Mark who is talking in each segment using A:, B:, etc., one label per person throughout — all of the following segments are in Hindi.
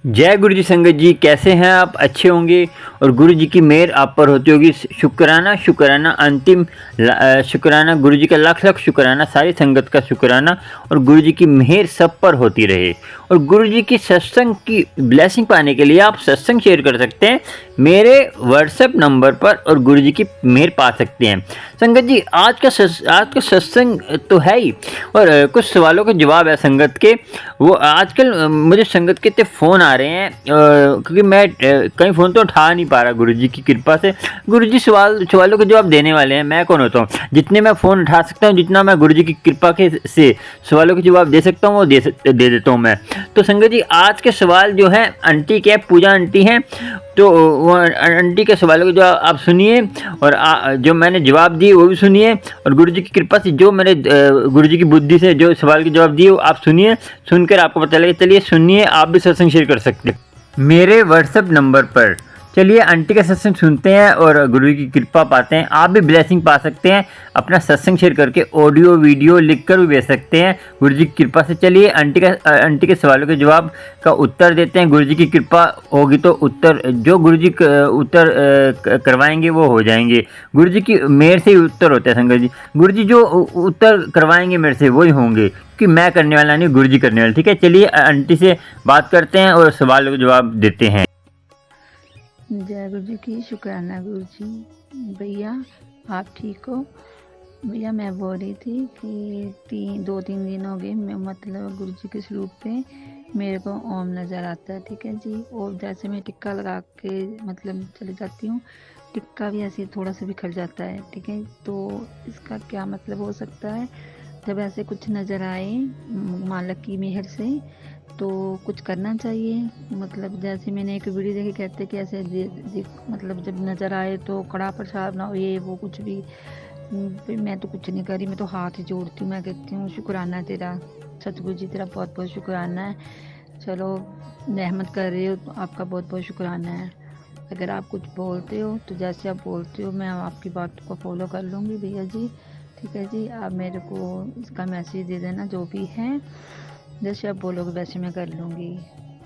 A: जय गुरु जी संगत जी, कैसे हैं आप? अच्छे होंगे और गुरु जी की मेहर आप पर होती होगी। शुक्राना शुक्राना, अंतिम शुक्राना, गुरु जी का लाख लाख शुक्राना, सारी संगत का शुक्राना और गुरु जी की मेहर सब पर होती रहे। और गुरु जी की सत्संग की ब्लेसिंग पाने के लिए आप सत्संग शेयर कर सकते हैं मेरे व्हाट्सएप नंबर पर और गुरु जी की मेहर पा सकते हैं। संगत जी, आज का सत्संग तो है ही, और कुछ सवालों के जवाब है संगत के। वो आजकल मुझे संगत के इतने फ़ोन आ रहे हैं, क्योंकि मैं कई फ़ोन तो उठा नहीं पा रहा गुरु जी की कृपा से। गुरु जी सवालों के जवाब देने वाले हैं, मैं कौन होता हूँ? जितने मैं फ़ोन उठा सकता हूँ, जितना मैं गुरु जी की कृपा के से सवालों के जवाब दे सकता हूँ, वो दे देता हूँ मैं। तो संगत जी, आज के सवाल जो हैं आंटी के, पूजा आंटी हैं, तो वो आंटी के सवालों के जवाब आप सुनिए और जो मैंने जवाब दिए वो भी सुनिए, और गुरु जी की कृपा से जो मैंने गुरु जी की बुद्धि से जो सवाल के जवाब दिए वो आप सुनिए। सुनकर आपको पता लगे, चलिए सुनिए, आप भी सत्संग शेयर कर सकते हैं मेरे व्हाट्सएप नंबर पर। चलिए आंटी का सत्संग सुनते हैं और गुरु की कृपा पाते हैं। आप भी ब्लेसिंग पा सकते हैं अपना सत्संग शेयर करके, ऑडियो वीडियो लिख कर भी भेज सकते हैं गुरु जी की कृपा से। चलिए आंटी के सवालों के जवाब का उत्तर देते हैं। गुरु जी की कृपा होगी तो उत्तर जो गुरु जी उत्तर करवाएंगे वो हो जाएंगे। गुरु जी की मेहर से ही उत्तर होता है संगत जी। गुरु जी जो उत्तर करवाएंगे मेरे से वही होंगे, कि मैं करने वाला नहीं, गुरु जी करने वाले। ठीक है, चलिए आंटी से बात करते हैं और सवालों के जवाब देते हैं।
B: जय गुरु जी की शुक्राना गुरु जी। भैया आप ठीक हो? भैया मैं बोल रही थी कि 2-3 दिन हो गए, मैं मतलब गुरु जी के स्वरूप पे मेरे को ओम नज़र आता है। ठीक है जी। और जैसे मैं टिक्का लगा के मतलब चली जाती हूँ, टिक्का भी ऐसे थोड़ा सा बिखर जाता है। ठीक है, तो इसका क्या मतलब हो सकता है? जब ऐसे कुछ नज़र आए मालिक की मेहर से तो कुछ करना चाहिए। मतलब जैसे मैंने एक वीडियो देखी, कहते कि ऐसे मतलब जब नज़र आए तो कड़ा प्रसाद ना हो, ये वो कुछ भी। फिर मैं तो कुछ नहीं करी, मैं तो हाथ ही जोड़ती हूँ। मैं कहती हूँ शुक्राना तेरा सतगुरु जी, तेरा बहुत बहुत शुक्राना है। चलो रहमत कर रहे हो तो आपका बहुत बहुत शुक्राना है। अगर आप कुछ बोलते हो तो जैसे आप बोलते हो मैं आपकी बात को फॉलो कर लूँगी भैया जी। ठीक है जी, आप मेरे को इसका मैसेज दे देना जो भी है, जैसे आप बोलोगे वैसे मैं कर लूँगी।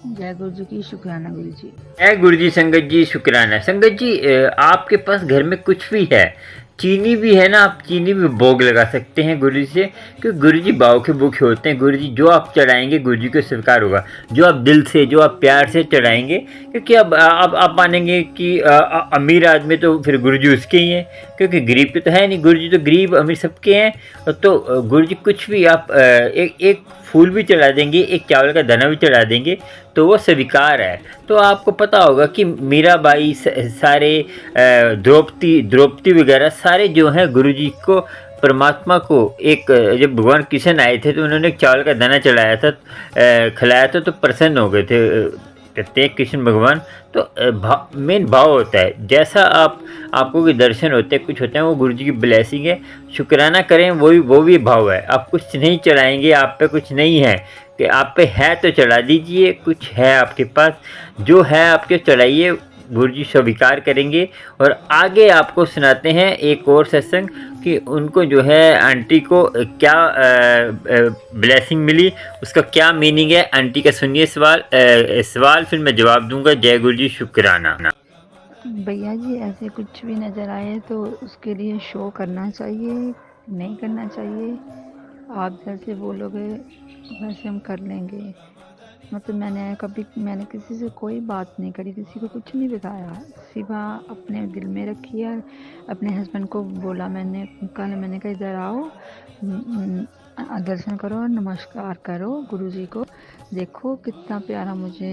B: जय गुरु जी की शुक्राना गुरु जी।
A: जय गुरु जी संगत जी, शुक्राना संगत जी। आपके पास घर में कुछ भी है, चीनी भी है ना, आप चीनी भी भोग लगा सकते हैं गुरु जी से, क्योंकि गुरु जी भाव के भूखे होते हैं। गुरु जी जो आप चढ़ाएंगे गुरु जी को स्वीकार होगा, जो आप दिल से, जो आप प्यार से चढ़ाएंगे। क्योंकि अब आप मानेंगे कि अमीर आदमी तो फिर गुरु जी उसके ही हैं, क्योंकि गरीब के तो है नहीं। गुरु जी तो गरीब अमीर सबके हैं। तो गुरु जी कुछ भी आप एक फूल भी चढ़ा देंगे, एक चावल का दाना भी चढ़ा देंगे तो वो स्वीकार है। तो आपको पता होगा कि मीराबाई, सारे द्रौपदी वगैरह सारे जो हैं गुरु जी को, परमात्मा को, एक जब भगवान कृष्ण आए थे तो उन्होंने एक चावल का दाना चढ़ाया था, खिलाया था, तो प्रसन्न हो गए थे, कहते हैं कृष्ण भगवान। तो मेन भाव होता है, जैसा आपको के दर्शन होते हैं, कुछ होते हैं, वो गुरु जी की ब्लेसिंग है। शुक्राना करें, वो भी भाव है। आप कुछ नहीं चढ़ाएंगे, आप पे कुछ नहीं है, कि आप पे है तो चढ़ा दीजिए। कुछ है आपके पास, जो है आपके चढ़ाइए, गुरु जी स्वीकार करेंगे। और आगे आपको सुनाते हैं एक और सत्संग कि उनको जो है आंटी को क्या ब्लेसिंग मिली, उसका क्या मीनिंग है। आंटी का सुनिए सवाल फिर मैं जवाब दूंगा। जय गुरु जी, शुक्राना।
B: भैया जी ऐसे कुछ भी नज़र आए तो उसके लिए शो करना चाहिए, नहीं करना चाहिए? आप जैसे बोलोगे वैसे हम कर लेंगे। मतलब मैंने किसी से कोई बात नहीं करी, किसी को कुछ नहीं बताया, सिवा अपने दिल में रखी है। अपने हस्बैंड को बोला मैंने, कल मैंने कहा इधर आओ, दर्शन करो और नमस्कार करो गुरु जी को, देखो कितना प्यारा मुझे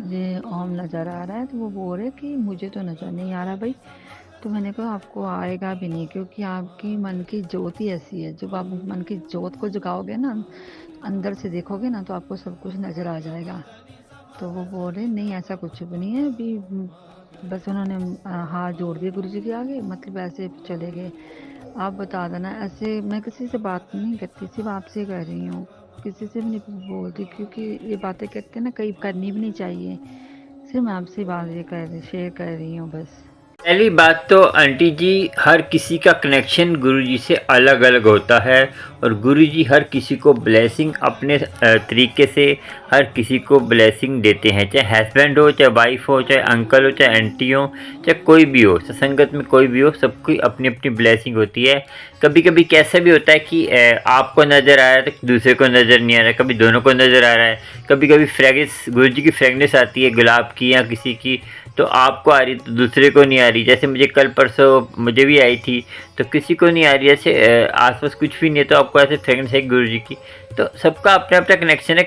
B: ये ओम नज़र आ रहा है। तो वो बोल रहे कि मुझे तो नज़र नहीं आ रहा भाई। तो मैंने कहा आपको आएगा भी नहीं, क्योंकि आपकी मन की ज्योत ही ऐसी है। जब आप मन की ज्योत को जगाओगे ना, अंदर से देखोगे ना, तो आपको सब कुछ नज़र आ जाएगा। तो वो बोल रहे नहीं ऐसा कुछ भी नहीं है अभी। बस उन्होंने हाथ जोड़ दिए गुरु जी के आगे, मतलब ऐसे चले गए। आप बता देना। ऐसे मैं किसी से बात नहीं करती, सिर्फ आपसे कर रही हूँ, किसी से भी नहीं बोलती, क्योंकि ये बातें करते हैं ना, कहीं करनी भी नहीं चाहिए। सिर्फ मैं आपसे बात ये शेयर कर रही हूँ बस।
A: पहली बात तो आंटी जी, हर किसी का कनेक्शन गुरुजी से अलग अलग होता है और गुरुजी हर किसी को ब्लेसिंग अपने तरीके से हर किसी को ब्लेसिंग देते हैं, चाहे हस्बैंड हो, चाहे वाइफ हो, चाहे अंकल हो, चाहे आंटी हो, चाहे कोई भी हो, संगत में कोई भी हो, सबकी अपनी अपनी ब्लेसिंग होती है। कभी कभी कैसा भी होता है कि आपको नज़र आ रहा है तो दूसरे को नज़र नहीं आ रहा है, कभी दोनों को नज़र आ रहा है। कभी कभी फ्रेगनेंस, गुरुजी की फ्रेगनेंस आती है गुलाब की या किसी की, तो आपको आ रही तो दूसरे को नहीं आ रही। जैसे मुझे कल परसों मुझे भी आई थी, तो किसी को नहीं आ रही। ऐसे आसपास कुछ भी नहीं है तो आपको ऐसे फ्रेगनेंस है गुरुजी की। तो सबका अपना अपना कनेक्शन है।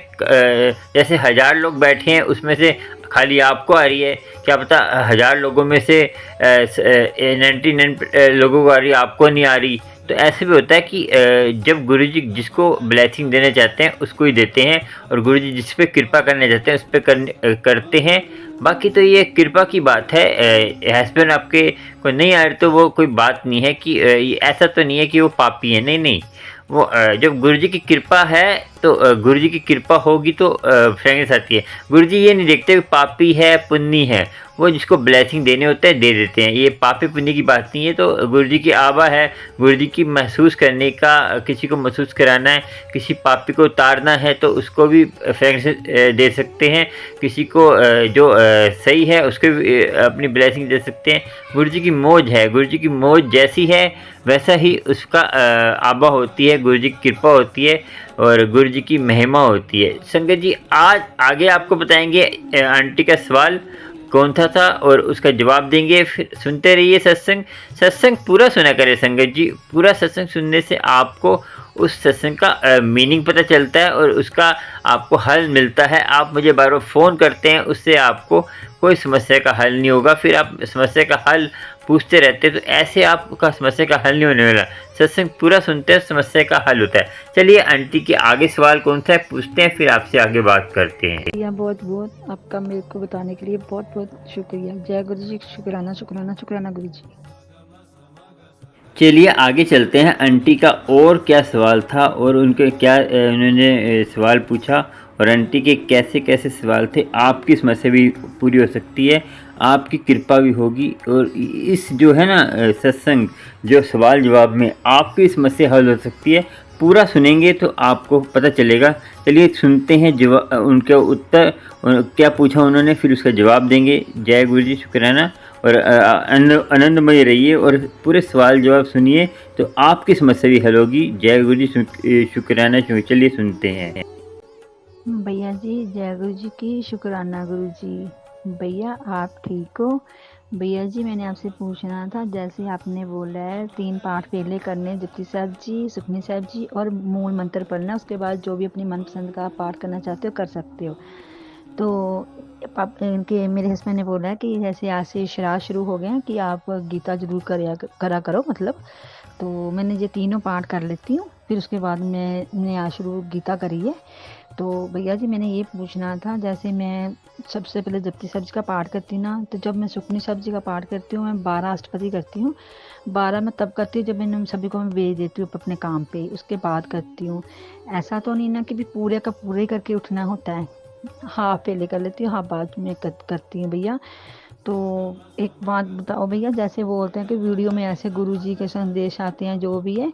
A: जैसे 1000 लोग बैठे हैं, उसमें से खाली आपको आ रही है, क्या पता 1000 लोगों में से 99 लोगों को आ रही है, आपको नहीं आ रही। तो ऐसे भी होता है कि जब गुरुजी जिसको ब्लेसिंग देना चाहते हैं उसको ही देते हैं, और गुरुजी जिस पे कृपा करना चाहते हैं उस पे करते हैं। बाकी तो ये कृपा की बात है। हस्बैंड आपके को नहीं आ रहे तो वो कोई बात नहीं है कि ये ऐसा तो नहीं है कि वो पापी है, नहीं नहीं। वो जब गुरुजी की कृपा है तो गुरुजी की कृपा होगी तो फ्रेगनेंस आती है। गुरुजी ये नहीं देखते कि पापी है पुण्य है, वो जिसको ब्लेसिंग देने होते हैं दे देते हैं। ये पापी पुण्य की बात नहीं है। तो गुरुजी की आवा है, गुरुजी की महसूस करने का, किसी को महसूस कराना है, किसी पापी को उतारना है तो उसको भी फ्रेगनेंस दे सकते हैं। किसी को जो सही है उसको भी अपनी ब्लेसिंग दे सकते हैं। गुरुजी की मौज है, गुरुजी की मौज जैसी है वैसा ही उसका आबा होती है, गुरुजी की कृपा होती है और गुरुजी की महिमा होती है। संगत जी, आज आगे आपको बताएंगे आंटी का सवाल कौन था और उसका जवाब देंगे। फिर सुनते रहिए सत्संग। सत्संग पूरा सुना करें संगत जी। पूरा सत्संग सुनने से आपको उस सत्संग का मीनिंग पता चलता है और उसका आपको हल मिलता है। आप मुझे बार बार फ़ोन करते हैं, उससे आपको कोई समस्या का हल नहीं होगा। फिर आप समस्या का हल पूछते रहते हैं तो ऐसे आपका समस्या का हल नहीं होने वाला। सत्संग पूरा सुनते हैं, समस्या का हल होता है। चलिए आंटी के आगे सवाल कौन सा है पूछते हैं, फिर आपसे आगे बात करते हैं।
B: भैया बहुत बहुत आपका मेरे को बताने के लिए बहुत बहुत शुक्रिया। जय गुरु जी, शुक्राना शुक्राना शुक्राना गुरु जी।
A: चलिए आगे चलते हैं। आंटी का और क्या सवाल था और उनके क्या उन्होंने सवाल पूछा और आंटी के कैसे कैसे सवाल थे। आपकी समस्या भी पूरी हो सकती है, आपकी कृपा भी होगी और इस जो है ना सत्संग जो सवाल जवाब में आपकी समस्या हल हो सकती है। पूरा सुनेंगे तो आपको पता चलेगा। चलिए सुनते हैं उनके उत्तर, क्या पूछा उन्होंने, फिर उसका जवाब देंगे। जय गुरु जी, शुक्राना और आनंदमय रहिए और पूरे सवाल जवाब सुनिए तो आपकी समस्या भी हल होगी। जय गुरु जी, शुक्राना। चलिए सुनते हैं।
B: भैया जी, जय गुरु जी की शुक्राना गुरु जी। भैया आप ठीक हो? भैया जी मैंने आपसे पूछना था, जैसे आपने बोला है 3 पाठ पहले करने, जपजी साहब जी, सुखमनी साहब जी और मूल मंत्र पढ़ना, उसके बाद जो भी अपनी मनपसंद का पाठ करना चाहते हो कर सकते हो। तो इनके मेरे हस्बैंड ने बोला है कि जैसे आज से श्राद्ध शुरू हो गए हैं कि आप गीता जरूर करा करो मतलब। तो मैंने ये तीनों पाठ कर लेती हूँ, फिर उसके बाद मैंने आज शुरू गीता करी है। तो भैया जी मैंने ये पूछना था, जैसे मैं सबसे पहले जपजी साहब जी का पाठ करती ना, तो जब मैं सुखमनी साहब जी का पाठ करती हूँ मैं 12 अष्टपदी करती हूँ। 12 मैं तब करती हूँ जब मैंने सभी को मैं भेज देती हूँ अपने काम पे, उसके बाद करती हूँ। ऐसा तो नहीं ना कि भी पूरे का पूरे करके उठना होता है। हाँ पहले कर लेती हूँ, हाँ बाद में करती हूँ भैया। तो एक बात बताओ भैया, जैसे बोलते हैं कि वीडियो में ऐसे गुरुजी के संदेश आते हैं जो भी है,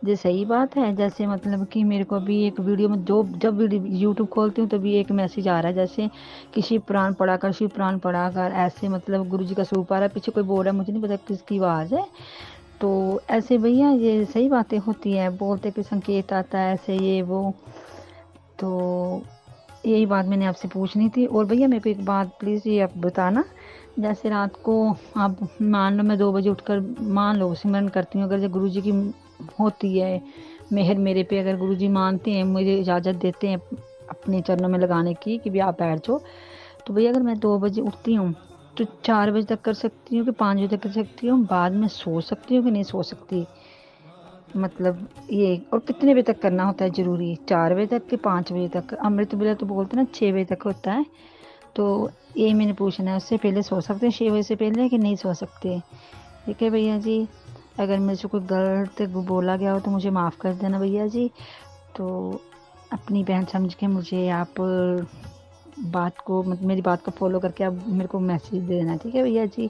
B: ये सही बात है? जैसे मतलब कि मेरे को भी एक वीडियो में जब वीडियो यूट्यूब खोलती हूँ तभी एक मैसेज आ रहा है, जैसे कि शिव पुराण पढ़ा कर, शिव पुराण पढ़ा कर, ऐसे मतलब गुरुजी का स्वरूप आ रहा है, पीछे कोई बोल रहा है, मुझे नहीं पता किसकी आवाज़ है। तो ऐसे भैया ये सही बातें होती हैं? बोलते कि संकेत आता है ऐसे ये वो। तो यही बात मैंने आपसे पूछनी थी। और भैया मेरे को एक बात प्लीज़ ये आप बताना, जैसे रात को आप मान लो मैं 2 बजे उठकर मान लो सिमरन करती हूँ, अगर जो गुरुजी की होती है मेहर मेरे पे, अगर गुरुजी मानते हैं, मुझे इजाज़त देते हैं अपने चरणों में लगाने की कि भी आप बैठ जाओ, तो भैया अगर मैं 2 बजे उठती हूँ तो 4 बजे तक कर सकती हूँ कि 5 बजे तक कर सकती हूँ? बाद में सो सकती हूँ कि नहीं सो सकती? मतलब ये, और कितने बजे तक करना होता है ज़रूरी? 4 बजे तक कि 5 बजे तक? अमृत वेला तो बोलते हैं ना 6 बजे तक होता है। तो यही मैंने पूछना है, उससे पहले सो सकते हैं 6 बजे से पहले कि नहीं सो सकते? ठीक है भैया जी, अगर मेरे से कोई गलत बोला गया हो तो मुझे माफ़ कर देना भैया जी। तो अपनी बहन समझ के मुझे आप बात को मतलब मेरी बात को फॉलो करके आप मेरे को मैसेज दे देना, ठीक है भैया जी।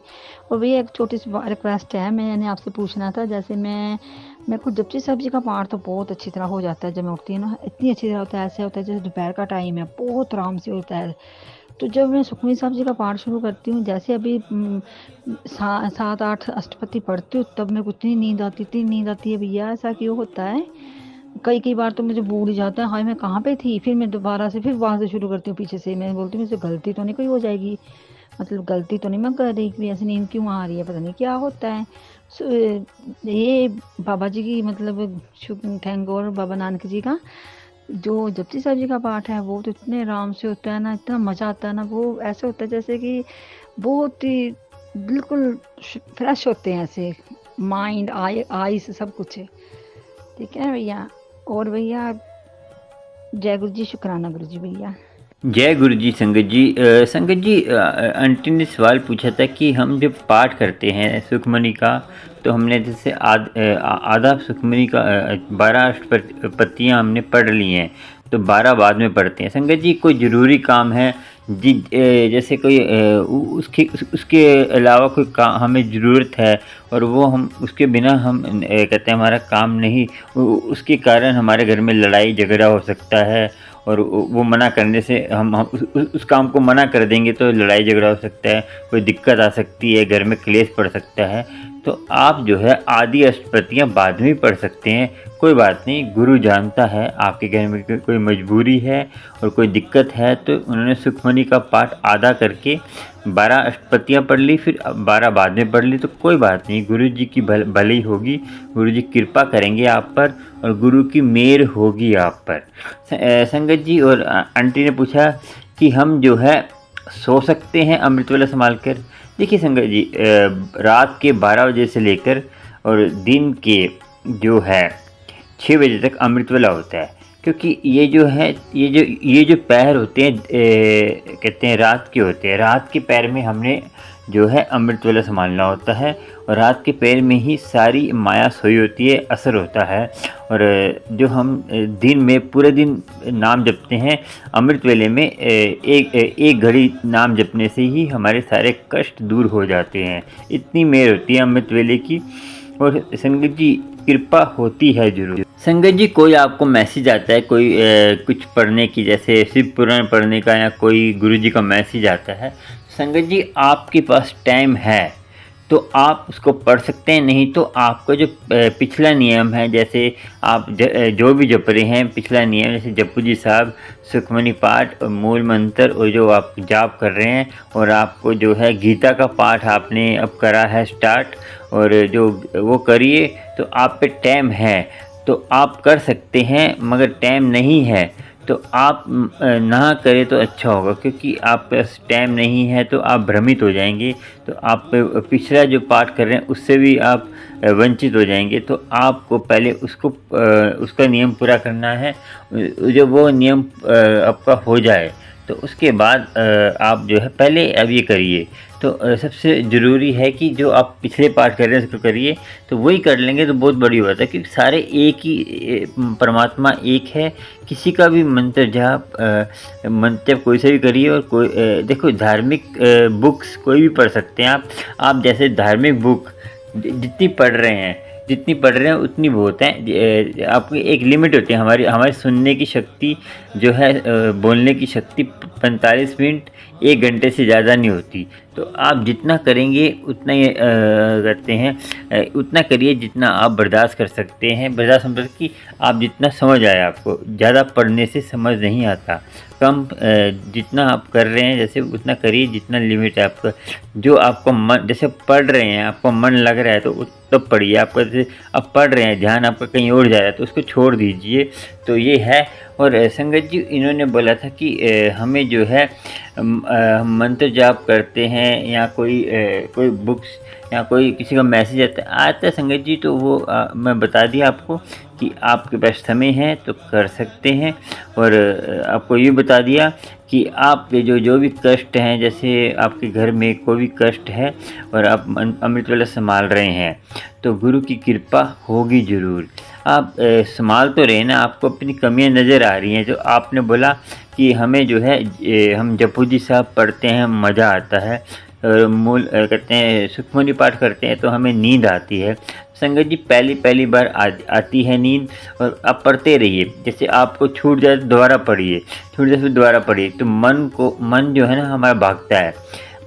B: और भैया एक छोटी सी रिक्वेस्ट है, मैंने आपसे पूछना था, जैसे मेरे को जपजी साहब जी का पाठ तो बहुत अच्छी तरह हो जाता है, जब मैं उठती हूँ ना इतनी अच्छी तरह होता है, ऐसे होता है जैसे दोपहर का टाइम है, बहुत आराम से होता है। तो जब मैं सुखमनी साहब जी का पाठ शुरू करती हूँ, जैसे अभी 7-8 अष्टपदी पढ़ती हूँ, तब मेरे को इतनी नींद आती है भैया, ऐसा क्यों होता है? कई कई बार तो मुझे भूल ही जाता है, हाय मैं कहाँ पे थी, फिर मैं दोबारा से फिर वहाँ से शुरू करती हूँ पीछे से। मैं बोलती हूँ मुझसे गलती तो नहीं कोई हो जाएगी, मतलब गलती तो नहीं मैं कर रही कि ऐसे नींद क्यों आ रही है, पता नहीं क्या होता है। ये बाबा जी की मतलब थैंक गॉड बाबा नानक जी का जो जपजी साहब जी का पाठ है, वो तो इतने आराम से होता है ना, इतना मज़ा आता है ना, वो ऐसे होता है जैसे कि बहुत ही बिल्कुल फ्रेश होते हैं ऐसे, माइंड आई से सब कुछ है, ठीक है भैया। और भैया जय गुरु जी, शुक्राना गुरु जी भैया।
A: जय गुरु जी। संगत जी आंटी ने सवाल पूछा था कि हम जब पाठ करते हैं सुखमनी का, तो हमने जैसे आधा सुखमनी का 12 अष्टपदियाँ हमने पढ़ ली हैं, तो 12 बाद में पढ़ते हैं। संगत जी कोई ज़रूरी काम है जी, जैसे कोई उसके अलावा कोई काम हमें ज़रूरत है, और वो हम उसके बिना हम कहते हैं हमारा काम नहीं, उसके कारण हमारे घर में लड़ाई झगड़ा हो सकता है, और वो मना करने से हम उस काम को मना कर देंगे तो लड़ाई झगड़ा हो सकता है, कोई दिक्कत आ सकती है, घर में क्लेश पड़ सकता है। तो आप जो है आधी अष्टपदियाँ बाद में ही पढ़ सकते हैं, कोई बात नहीं। गुरु जानता है आपके घर में कोई मजबूरी है और कोई दिक्कत है, तो उन्होंने सुखमनी का पाठ आधा करके 12 अष्टपदियाँ पढ़ ली, फिर 12 बाद में पढ़ ली, तो कोई बात नहीं। गुरु जी की भली होगी, गुरु जी कृपा करेंगे आप पर, और गुरु की मेहर होगी आप पर। संगत जी और आंटी ने पूछा कि हम जो है सो सकते हैं अमृत वेला संभाल कर। देखिए संगत जी, रात के 12 बजे से लेकर और दिन के जो है 6 बजे तक अमृत वेला होता है, क्योंकि ये जो है ये जो पैर होते हैं कहते हैं रात के होते हैं। रात के पैर में हमने जो है अमृत वेला संभालना होता है, और रात के पैर में ही सारी माया सोई होती है, असर होता है। और जो हम दिन में पूरे दिन नाम जपते हैं, अमृत वेले में एक घड़ी नाम जपने से ही हमारे सारे कष्ट दूर हो जाते हैं। इतनी मेहर होती है अमृत वेले की, और संगत जी कृपा होती है जरूर। संगत जी कोई आपको मैसेज आता है कोई कुछ पढ़ने की, जैसे शिव पुराण पढ़ने का, या कोई गुरु जी का मैसेज आता है, संगत जी आपके पास टाइम है तो आप उसको पढ़ सकते हैं, नहीं तो आपका जो पिछला नियम है, जैसे आप जो भी जप रहे हैं पिछला नियम, जैसे जपू जी साहब, सुखमनी पाठ और मूल मंत्र, और जो आप जाप कर रहे हैं, और आपको जो है गीता का पाठ आपने अब करा है स्टार्ट, और जो वो करिए, तो आप पे टाइम है तो आप कर सकते हैं, मगर टाइम नहीं है तो आप ना करें तो अच्छा होगा, क्योंकि आप पास टाइम नहीं है तो आप भ्रमित हो जाएंगे, तो आप पिछला जो पाठ कर रहे हैं उससे भी आप वंचित हो जाएंगे। तो आपको पहले उसका नियम पूरा करना है। जब वो नियम आपका हो जाए तो उसके बाद आप जो है पहले अब ये करिए। तो सबसे ज़रूरी है कि जो आप पिछले पाठ कर रहे हैं उसको करिए, तो वही कर लेंगे तो बहुत बड़ी बात है, क्योंकि सारे एक ही परमात्मा एक है। किसी का भी मंत्र जाप मंत्र कोई से भी करिए, और कोई देखो धार्मिक बुक्स कोई भी पढ़ सकते हैं आप जैसे धार्मिक बुक जितनी पढ़ रहे हैं उतनी बहुत है। आपकी एक लिमिट होती है, हमारी सुनने की शक्ति जो है, बोलने की शक्ति 45 मिनट 1 घंटे से ज़्यादा नहीं होती। तो आप जितना करेंगे उतना ही करते हैं, उतना करिए जितना आप बर्दाश्त कर सकते हैं। बर्दाश्त मतलब कि आप जितना समझ आए, आपको ज़्यादा पढ़ने से समझ नहीं आता। कम जितना आप कर रहे हैं जैसे उतना करिए जितना लिमिट है आपका। जो आपको मन, जैसे पढ़ रहे हैं आपको मन लग रहा है तो तब पढ़िए। आपका जैसे आप पढ़ रहे हैं ध्यान आपका कहीं और जा रहा है तो उसको छोड़ दीजिए। तो ये है। और संगत जी इन्होंने बोला था कि हमें जो है मंत्र जाप करते हैं या कोई बुक्स या कोई किसी का मैसेज आता है संगत जी, तो वो मैं बता दिया आपको कि आपके पास समय है तो कर सकते हैं। और आपको ये बता दिया कि आपके जो भी कष्ट हैं, जैसे आपके घर में कोई भी कष्ट है और आप अमृत वेला संभाल रहे हैं तो गुरु की कृपा होगी ज़रूर। आप संभाल तो रहे ना, आपको अपनी कमियां नज़र आ रही हैं। जो आपने बोला कि हमें जो है हम जपू साहब पढ़ते हैं मज़ा आता है, कहते हैं सुखमनी पाठ करते हैं तो हमें नींद आती है। संगत जी पहली पहली बार आती है नींद, और आप पढ़ते रहिए। जैसे आपको छूट जाए तो दोबारा पढ़िए, छूट जाए तो दोबारा पढ़िए। तो मन जो है ना हमारा भागता है,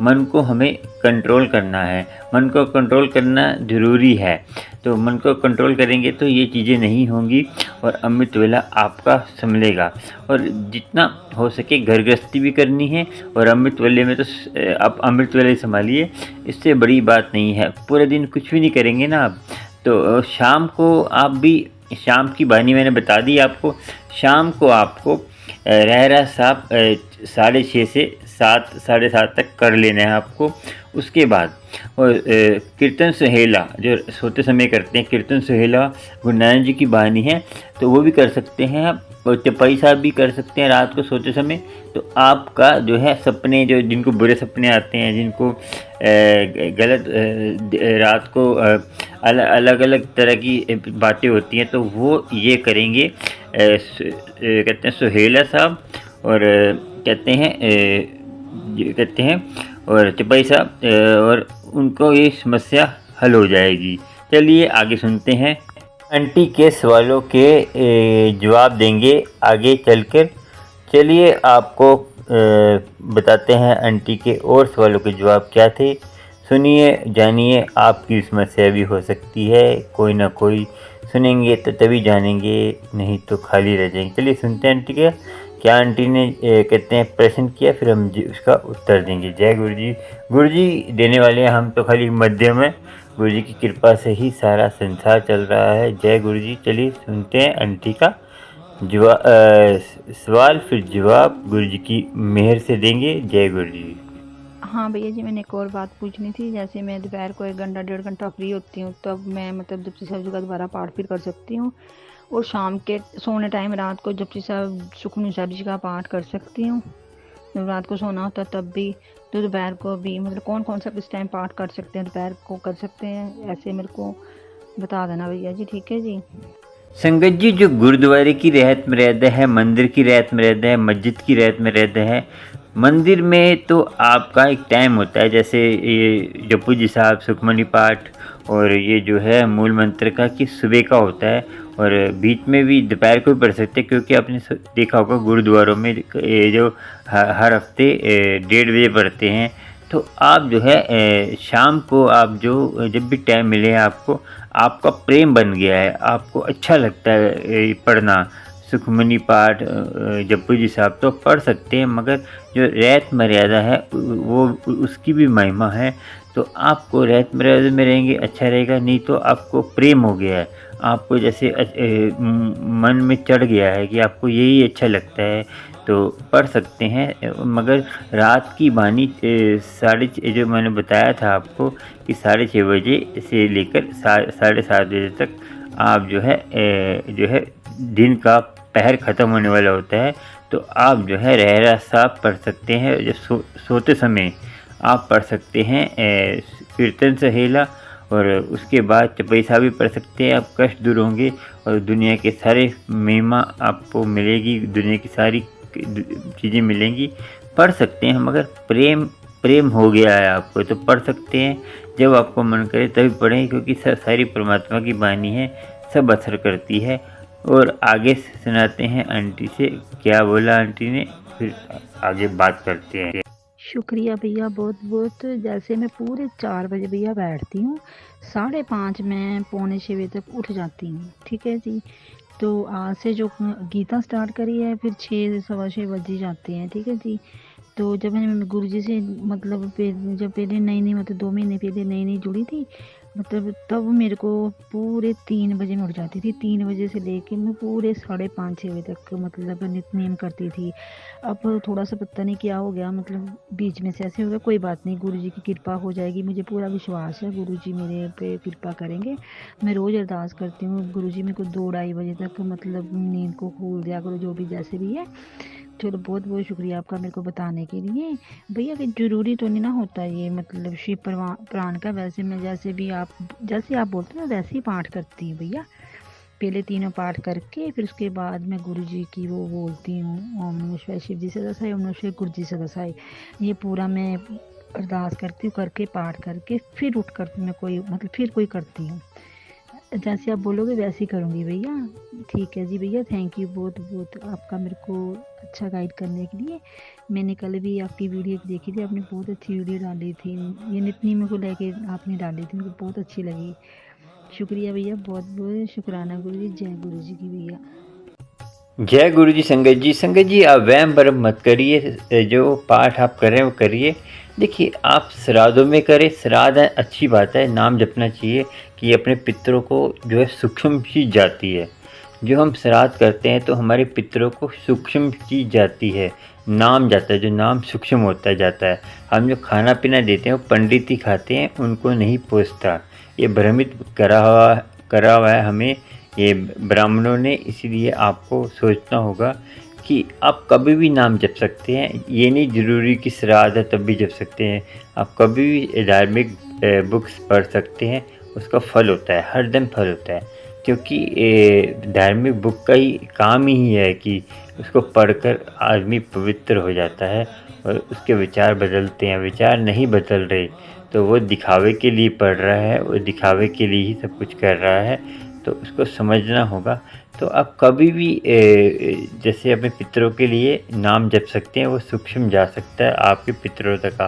A: मन को हमें कंट्रोल करना है, मन को कंट्रोल करना ज़रूरी है। तो मन को कंट्रोल करेंगे तो ये चीज़ें नहीं होंगी, और अमृत वेला आपका संभलेगा। और जितना हो सके घर गृहस्थी भी करनी है, और अमृत वेले में तो आप अमृत वेला ही संभालिए, इससे बड़ी बात नहीं है। पूरे दिन कुछ भी नहीं करेंगे ना आप, तो शाम को आप भी, शाम की बानी मैंने बता दी आपको। शाम को आपको रहरा साहब 6:30 से 7, 7:30 तक कर लेना है आपको। उसके बाद और कीर्तन सुहेला जो सोते समय करते हैं, कीर्तन सुहेला गुरु नानक जी की बानी है, तो वो भी कर सकते हैं आप। और चौपाई साहब भी कर सकते हैं रात को सोते समय। तो आपका जो है सपने, जो जिनको बुरे सपने आते हैं, जिनको गलत रात को अलग अलग तरह की बातें होती हैं, तो वो ये करेंगे। कहते हैं सुहेला साहब, और कहते हैं और चौपाई साहब, और उनको ये समस्या हल हो जाएगी। चलिए आगे सुनते हैं। आंटी के सवालों के जवाब देंगे आगे चलकर। चलिए आपको बताते हैं आंटी के और सवालों के जवाब क्या थे। सुनिए, जानिए, आपकी समस्या भी हो सकती है, कोई ना कोई सुनेंगे तो तभी जानेंगे, नहीं तो खाली रह जाएंगे। चलिए सुनते हैं आंटी का क्या आंटी ने कहते हैं प्रश्न किया, फिर हम जी उसका उत्तर देंगे। जय गुरु जी। गुरु जी देने वाले हैं, हम तो खाली मध्यम है, गुरु जी की कृपा से ही सारा संसार चल रहा है। जय गुरु जी। चलिए सुनते हैं आंटी का सवाल, फिर जवाब गुरु जी की मेहर से देंगे। जय गुरु जी।
B: हाँ भैया जी, मैंने एक और बात पूछनी थी। जैसे मैं दोपहर को 1 घंटा 1.5 घंटा फ्री होती हूँ, तब मैं मतलब जपजी साहब जी का दोबारा पाठ फिर कर सकती हूँ, और शाम के सोने टाइम रात को जपजी साहब सुखमनी साहब जी का पाठ कर सकती हूँ। जब रात को सोना होता है तब भी, तो दोपहर को भी, मतलब कौन कौन सा किस टाइम पाठ कर सकते हैं, दोपहर को कर सकते हैं, ऐसे मेरे को बता देना भैया जी। ठीक है जी।
A: संगत जी, जो गुरुद्वारे की रहत में रहता है, मंदिर की रहत में रहता है, मस्जिद की रहत में रहता है, मंदिर में तो आपका एक टाइम होता है, जैसे ये जपू जी साहब सुखमनी पाठ, और ये जो है मूल मंत्र का कि सुबह का होता है, और बीच में भी दोपहर को भी पढ़ सकते हैं। क्योंकि आपने देखा होगा गुरुद्वारों में ये जो हर हफ्ते 1:30 बजे पढ़ते हैं। तो आप जो है शाम को आप जो जब भी टाइम मिले आपको, आपका प्रेम बन गया है, आपको अच्छा लगता है पढ़ना सुखमनी पाठ, जपू जी साहब, तो पढ़ सकते हैं। मगर जो रहत मर्यादा है वो उसकी भी महिमा है। तो आपको रहत मर्यादा में रहेंगे अच्छा रहेगा, नहीं तो आपको प्रेम हो गया है, आपको जैसे मन में चढ़ गया है कि आपको यही अच्छा लगता है, तो पढ़ सकते हैं। मगर रात की बानी जो मैंने बताया था आपको कि 6:30 बजे से लेकर 7:30 बजे तक आप जो है दिन का पहर ख़त्म होने वाला होता है, तो आप जो है रहरा साहब पढ़ सकते हैं। जो सोते समय आप पढ़ सकते हैं कीर्तन सहेला, और उसके बाद चौपाई साहब भी पढ़ सकते हैं। आप कष्ट दूर होंगे, और दुनिया के सारे महिमा आपको मिलेगी, दुनिया की सारी चीज़ें मिलेंगी। पढ़ सकते हैं, मगर प्रेम हो गया है आपको तो पढ़ सकते हैं। जब आपको मन करे तभी पढ़ें, क्योंकि सारी परमात्मा की बानी है, सब असर करती है। और आगे सुनाते हैं आंटी से क्या बोला आंटी ने, फिर आगे बात करते हैं।
B: शुक्रिया भैया बहुत बहुत। जैसे मैं पूरे 4 बजे भैया बैठती हूँ, 5:30 मैं 5:45 बजे तक उठ जाती हूँ। ठीक है जी। तो आज से जो गीता स्टार्ट करी है, फिर 6 सवा 6 बज ही जाते हैं। ठीक है जी। तो जब मैंने गुरु जी से मतलब जब पहले नई मतलब 2 महीने पहले नई जुड़ी थी, मतलब तब मेरे को पूरे 3 बजे में उठ जाती थी। 3 बजे से लेके मैं पूरे 5:30 6 बजे तक मतलब नित्य करती थी। अब थोड़ा सा पता नहीं क्या हो गया, मतलब बीच में से ऐसे हो गया। कोई बात नहीं, गुरु जी की कृपा हो जाएगी, मुझे पूरा विश्वास है, गुरु जी मेरे पे कृपा करेंगे। मैं रोज़ अरदास करती हूँ, गुरु जी मेरे को 2-2:30 बजे तक मतलब नींद को खोल दिया करो, जो भी जैसे भी है। चलो बहुत बहुत शुक्रिया आपका मेरे को बताने के लिए भैया। कि ज़रूरी तो नहीं ना होता ये मतलब शिव पुराण का। वैसे मैं जैसे आप बोलते हो ना वैसे ही पाठ करती हूँ भैया। पहले तीनों पाठ करके फिर उसके बाद मैं गुरु जी की वो बोलती हूँ, ओम नमः शिवाय शिव जी से दसाई, ओम नमः शिवाय गुरु जी से दसाई। ये पूरा मैं अरदास करती हूँ, करके पाठ करके फिर उठ कर मैं कोई मतलब फिर कोई करती हूँ। जैसे आप बोलोगे वैसे ही करूँगी भैया। ठीक है जी भैया, थैंक यू बहुत बहुत आपका मेरे को अच्छा गाइड करने के लिए। मैंने कल भी आपकी वीडियो देखी थी, आपने बहुत अच्छी वीडियो डाली थी, ये नितनेमी को लेके आपने डाली थी, मुझे बहुत अच्छी लगी। शुक्रिया भैया, बहुत बहुत शुक्राना गुरु जी। जय गुरु जी की भैया।
A: जय गुरु जी। संगत जी आप वहम भरम मत करिए, जो पाठ आप कर रहे हैं वो करिए। देखिए आप श्राद्धों में करें, श्राद्ध है अच्छी बात है, नाम जपना चाहिए कि अपने पितरों को जो है सूक्ष्म चीज़ जाती है। जो हम श्राद्ध करते हैं तो हमारे पितरों को सूक्ष्म चीज़ जाती है, नाम जाता है, जो नाम सूक्ष्म होता जाता है। हम जो खाना पीना देते हैं वो पंडित ही खाते हैं, उनको नहीं पहुँचता। ये भ्रमित करा हुआ है हमें ये ब्राह्मणों ने, इसीलिए आपको सोचना होगा कि आप कभी भी नाम जप सकते हैं। ये नहीं ज़रूरी कि श्राद्ध है तब भी जप सकते हैं, आप कभी भी धार्मिक बुक्स पढ़ सकते हैं, उसका फल होता है, हर दिन फल होता है। क्योंकि धार्मिक बुक का ही काम ही है कि उसको पढ़कर आदमी पवित्र हो जाता है और उसके विचार बदलते हैं। विचार नहीं बदल रहे तो वो दिखावे के लिए पढ़ रहा है, वो दिखावे के लिए ही सब कुछ कर रहा है, तो उसको समझना होगा। तो आप कभी भी जैसे अपने पितरों के लिए नाम जप सकते हैं, वो सूक्ष्म जा सकता है आपके पितरों तक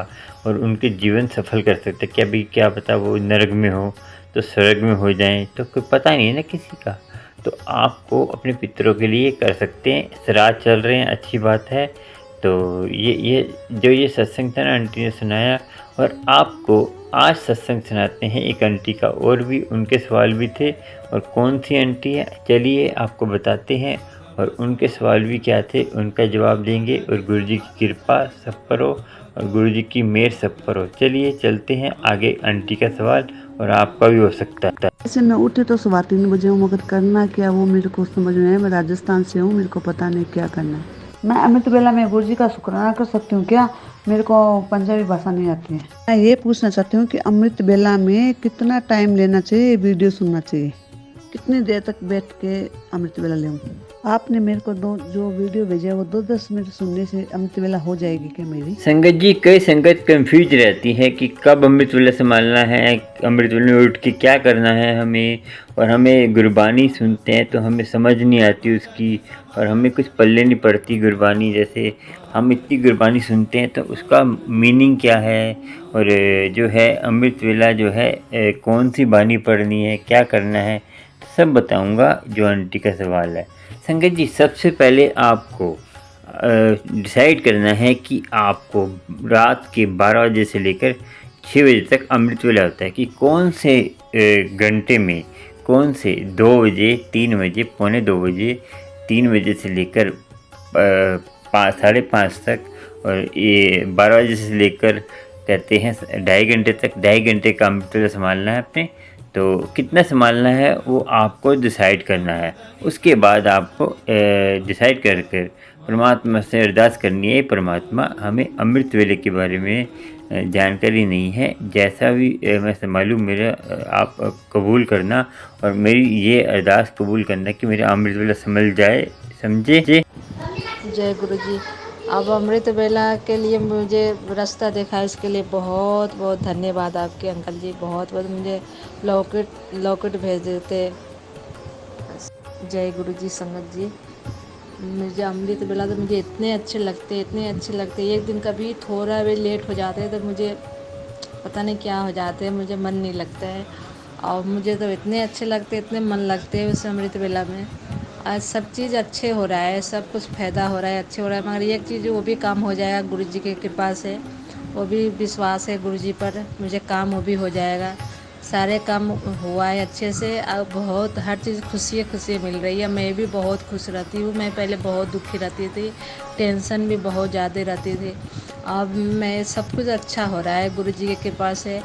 A: और उनके जीवन सफल कर सकते हैं। क्या भी क्या पता वो नरक में हो तो स्वर्ग में हो जाएं, तो कोई पता नहीं है ना किसी का। तो आपको अपने पितरों के लिए कर सकते हैं। श्राद्ध चल रहे हैं, अच्छी बात है। तो ये सत्संग था ना आंटी ने सुनाया, और आपको आज सत्संग सुनाते हैं एक आंटी का, और भी उनके सवाल भी थे। और कौन सी आंटी है चलिए आपको बताते हैं, और उनके सवाल भी क्या थे उनका जवाब देंगे। और गुरु जी की कृपा सब पर हो और गुरु जी की मेहर सब पर हो। चलिए चलते हैं आगे आंटी का सवाल, और आपका भी हो सकता है।
C: ऐसे मैं उठी तो सुबह 3 बजे हूँ, मगर करना क्या वो मेरे को समझ में नहीं। मैं राजस्थान से हूँ, मेरे को पता नहीं क्या करना है। मैं अमृत बेला में गुरु जी का शुक्राना कर सकती हूँ क्या? मेरे को पंजाबी भाषा नहीं आती है। मैं ये पूछना चाहती हूँ कि अमृत बेला में कितना टाइम लेना चाहिए, वीडियो सुनना चाहिए, कितनी देर तक बैठ के अमृत बेला लेऊँ? आपने मेरे को जो वीडियो भेजा है वो 2-10 मिनट सुनने से अमृत वेला हो जाएगी क्या मेरी?
A: संगत जी कई संगत कंफ्यूज रहती है कि कब अमृत वेला संभालना है, अमृत वेले में उठ के क्या करना है हमें। और हमें गुरबानी सुनते हैं तो हमें समझ नहीं आती उसकी, और हमें कुछ पल्ले नहीं पड़ती गुरबानी। जैसे हम इतनी गुरबानी सुनते हैं तो उसका मीनिंग क्या है, और जो है अमृत वेला जो है कौन सी बानी पढ़नी है, क्या करना है, सब बताऊंगा जो आंटी का सवाल है। संगत जी सबसे पहले आपको डिसाइड करना है कि आपको रात के 12 बजे से लेकर 6 बजे तक अमृत वेला होता है कि कौन से घंटे में, कौन से 2 बजे, 3 बजे, पौने 2 बजे, 3 बजे से लेकर 5-5:30 तक, और ये 12 बजे से लेकर कहते हैं 2.5 घंटे तक, 2.5 घंटे का अमृत वेला संभालना है अपने। तो कितना संभालना है वो आपको डिसाइड करना है। उसके बाद आपको डिसाइड कर कर परमात्मा से अरदास करनी है, परमात्मा हमें अमृत वेले के बारे में जानकारी नहीं है, जैसा भी मैं संभालूँ मेरा आप कबूल करना, और मेरी ये अरदास कबूल करना कि मेरा अमृत वेला संभल जाए, समझे।
D: जय गुरु जी। अब अमृत वेला के लिए मुझे रास्ता देखा, इसके लिए बहुत बहुत धन्यवाद आपके अंकल जी। बहुत बहुत मुझे लॉकेट भेज देते। जय गुरु जी। संगत जी मुझे अमृत वेला तो मुझे इतने अच्छे लगते, इतने अच्छे लगते। एक दिन कभी थोड़ा भी लेट हो जाते हैं तो मुझे पता नहीं क्या हो जाते हैं, मुझे मन नहीं लगता है। और मुझे तो इतने अच्छे लगते, इतने मन लगते हैं उस अमृत वेला में। आज सब चीज़ अच्छे हो रहा है, सब कुछ फ़ायदा हो रहा है, अच्छे हो रहा है। मगर एक चीज़ वो भी काम हो जाएगा गुरु जी की कृपा से, वो भी विश्वास है गुरु जी पर, मुझे काम वो भी हो जाएगा। सारे काम हुआ है अच्छे से। अब बहुत हर चीज़ खुशी मिल रही है। मैं भी बहुत खुश रहती हूँ। मैं पहले बहुत दुखी रहती थी, टेंशन भी बहुत ज़्यादा रहती थी। अब मैं सब कुछ अच्छा हो रहा है गुरु जी की कृपा से।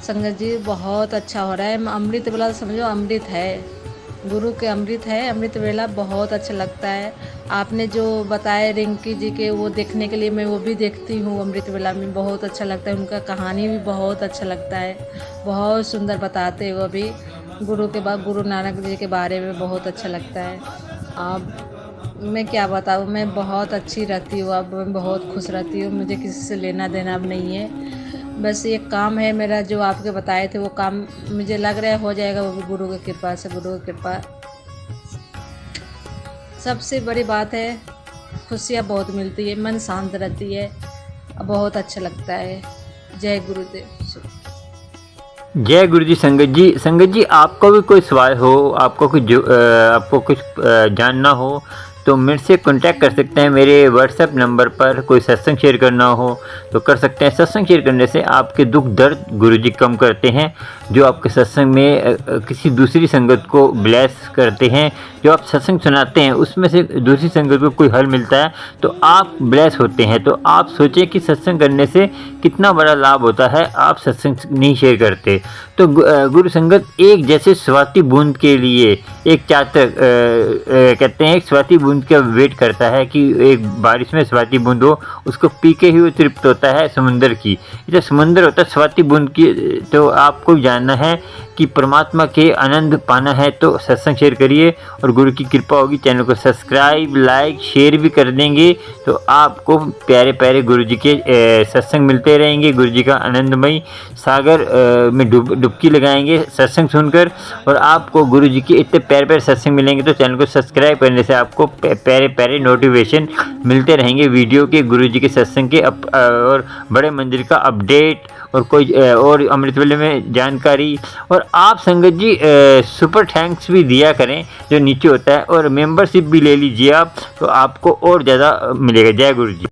D: संगत जी बहुत अच्छा हो रहा है। अमृत वेला समझो अमृत है, गुरु के अमृत है। अमृत वेला बहुत अच्छा लगता है। आपने जो बताए रिंकी जी के, वो देखने के लिए मैं वो भी देखती हूँ। अमृत वेला में बहुत अच्छा लगता है, उनका कहानी भी बहुत अच्छा लगता है, बहुत सुंदर बताते हैं वो भी। गुरु नानक जी के बारे में बहुत अच्छा लगता है। अब मैं क्या बताऊँ, मैं बहुत अच्छी रहती हूँ, अब मैं बहुत खुश रहती हूँ, मुझे किसी से लेना देना अब नहीं है। बस एक काम है मेरा जो आपके बताए थे, वो काम मुझे लग रहा है हो जाएगा, वो भी गुरु की कृपा से। गुरु की कृपा सबसे बड़ी बात है, खुशियाँ बहुत मिलती है, मन शांत रहती है, बहुत अच्छा लगता है। जय गुरुदेव।
A: जय गुरु जी। संगत जी आपको भी कोई सवाल हो, आपको कुछ जानना हो तो मेरे से कांटेक्ट कर सकते हैं। मेरे व्हाट्सएप नंबर पर कोई सत्संग शेयर करना हो तो कर सकते हैं। सत्संग शेयर करने से आपके दुख दर्द गुरुजी कम करते हैं। जो आपके सत्संग में किसी दूसरी संगत को ब्लेस करते हैं, जो आप सत्संग सुनाते हैं उसमें से दूसरी संगत को कोई हल मिलता है तो आप ब्लेस होते हैं। तो आप सोचें कि सत्संग करने से कितना बड़ा लाभ होता है, आप सत्संग नहीं शेयर करते। तो गुरु संगत एक जैसे स्वाति बूंद के लिए एक चातक कहते हैं, एक स्वाति बूंद का वेट करता है कि एक बारिश में स्वाति बूंद हो, उसको पी के ही वो तृप्त होता है समुंदर की। जो समुंदर होता है स्वाति बूंद की। तो आपको जानना है कि परमात्मा के आनंद पाना है तो सत्संग शेयर करिए और गुरु की कृपा होगी। चैनल को सब्सक्राइब लाइक शेयर भी कर देंगे तो आपको प्यारे प्यारे गुरु जी के सत्संग मिलते रहेंगे। गुरु जी का आनंदमय सागर में डुबकी लगाएंगे सत्संग सुनकर, और आपको गुरु जी के इतने प्यारे प्यारे सत्संग मिलेंगे। तो चैनल को सब्सक्राइब करने से आपको प्यारे प्यारे नोटिफिकेशन मिलते रहेंगे वीडियो के, गुरु जी के सत्संग के और बड़े मंदिर का अपडेट और कोई और अमृतवेले में जानकारी। और आप संगत जी सुपर थैंक्स भी दिया करें जो नीचे होता है, और मेंबरशिप भी ले लीजिए आप, तो आपको और ज़्यादा मिलेगा। जय गुरु जी।